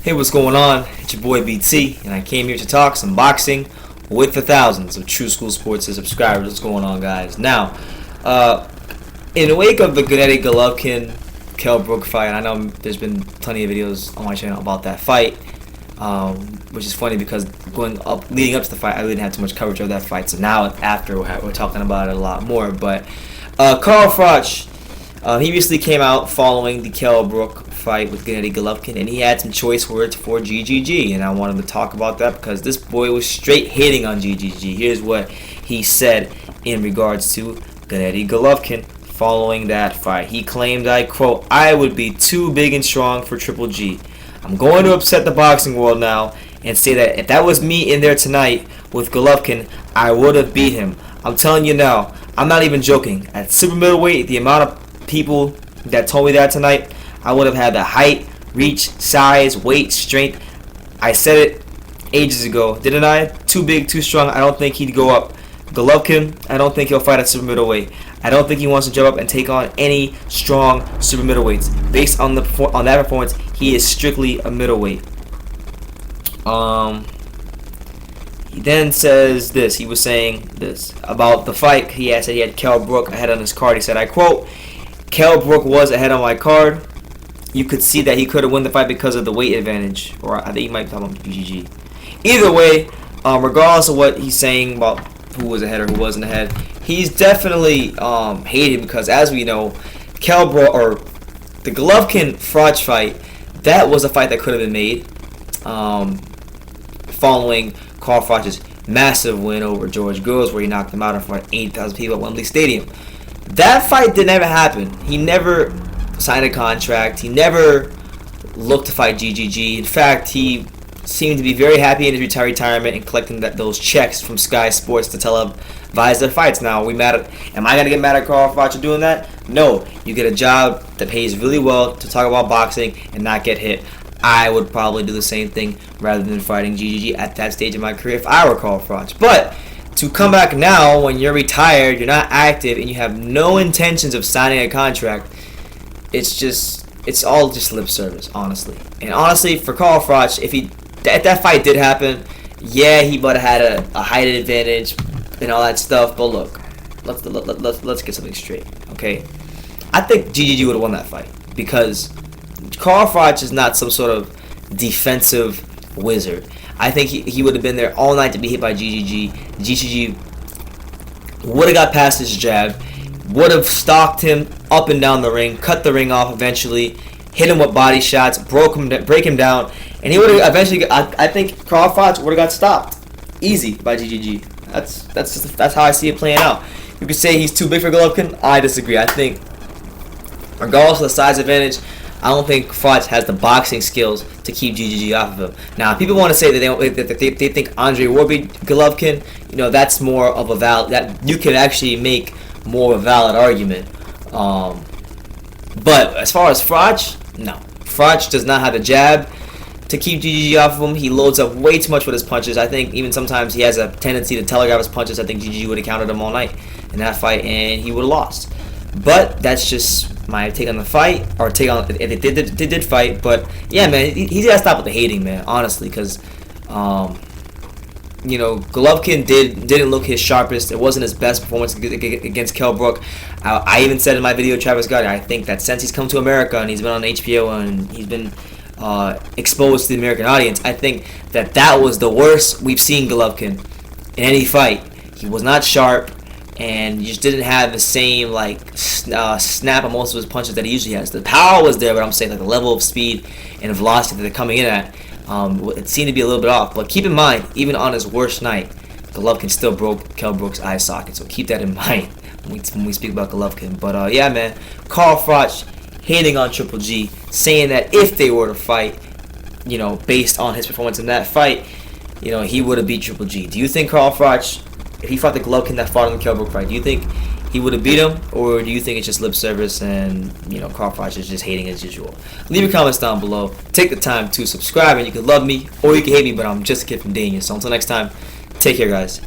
Hey, what's going on? It's your boy BT, and I came here to talk some boxing with the thousands of True School Sports subscribers. What's going on, guys? Now, in the wake of the Gennady Golovkin Kell Brook fight, I know there's been plenty of videos on my channel about that fight, which is funny because leading up to the fight, I didn't have too much coverage of that fight. So now, after, we're talking about it a lot more. But Froch, he recently came out following the Kell Brook fight with Gennady Golovkin, and he had some choice words for GGG, and I wanted to talk about that because this boy was straight hating on GGG. Here's what he said in regards to Gennady Golovkin following that fight. He claimed, I quote, "I would be too big and strong for Triple G. I'm going to upset the boxing world now and say that if that was me in there tonight with Golovkin, I would have beat him. I'm telling you now, I'm not even joking. At super middleweight, the amount of people that told me that tonight, I would have had the height, reach, size, weight, strength. I said it ages ago, didn't I? Too big, too strong. I don't think he'd go up. Golovkin, I don't think he'll fight at super middleweight. I don't think he wants to jump up and take on any strong super middleweights. Based on that performance, he is strictly a middleweight." He then says this. He was saying this about the fight. He said he had Kell Brook ahead on his card. He said, I quote, "Kell Brook was ahead on my card. You could see that he could have won the fight because of the weight advantage." Or I think he might be talking about GGG. Either way, regardless of what he's saying about who was ahead or who wasn't ahead, he's definitely hated because, as we know, Kell Brook, or the Golovkin-Froch fight, that was a fight that could have been made following Carl Froch's massive win over George Groves, where he knocked him out in front of 8,000 people at Wembley Stadium. That fight did never happen. He never signed a contract. He never looked to fight GGG. In fact, he seemed to be very happy in his retirement and collecting those checks from Sky Sports to televise their fights. Now, am I going to get mad at Carl Froch for doing that? No. You get a job that pays really well to talk about boxing and not get hit. I would probably do the same thing rather than fighting GGG at that stage of my career if I were Carl Froch. But to come back now when you're retired, you're not active, and you have no intentions of signing a contract, it's all just lip service, honestly. And honestly, for Carl Froch, if that fight did happen, yeah, he would have had a height advantage and all that stuff. But look, let's get something straight, okay? I think GGG would have won that fight because Carl Froch is not some sort of defensive wizard. I think he would have been there all night to be hit by GGG. GGG would have got past his jab, would have stalked him up and down the ring, cut the ring off eventually, hit him with body shots, break him down, and he would have eventually. I think Carl Froch would have got stopped easy by GGG. That's how I see it playing out. You could say he's too big for Golovkin. I disagree. I think, regardless of the size advantage, I don't think Froch has the boxing skills to keep GGG off of him. Now, people want to say that they think Andre will beat Golovkin. You know, that's more of a that you can actually make more of a valid argument. But as far as Froch, no. Froch does not have the jab to keep GGG off of him. He loads up way too much with his punches. I think even sometimes he has a tendency to telegraph his punches. I think GGG would have countered him all night in that fight, and he would have lost. But that's just my take on the fight, or take on if they did fight. But yeah, man, he's gotta stop with the hating, man. Honestly, because you know, Golovkin didn't look his sharpest. It wasn't his best performance against Kell Brook. I even said in my video, Travis Gardner, I think that since he's come to America and he's been on HBO and he's been exposed to the American audience, I think that was the worst we've seen Golovkin in any fight. He was not sharp, and he just didn't have the same snap on most of his punches that he usually has. The power was there, but I'm saying the level of speed and velocity that they're coming in at, it seemed to be a little bit off. But keep in mind, even on his worst night, Golovkin still broke Kell Brook's eye socket. So keep that in mind when we speak about Golovkin. But yeah, man, Carl Froch hating on Triple G, saying that if they were to fight, you know, based on his performance in that fight, you know, he would have beat Triple G. Do you think Carl Froch, if he fought the Golovkin that fought in the Kell Brook fight, do you think he would have beat him, or do you think it's just lip service and, you know, Carl Froch is just hating as usual? Leave your comments down below. Take the time to subscribe, and you can love me or you can hate me, but I'm just a kid from Dania. So until next time, take care, guys.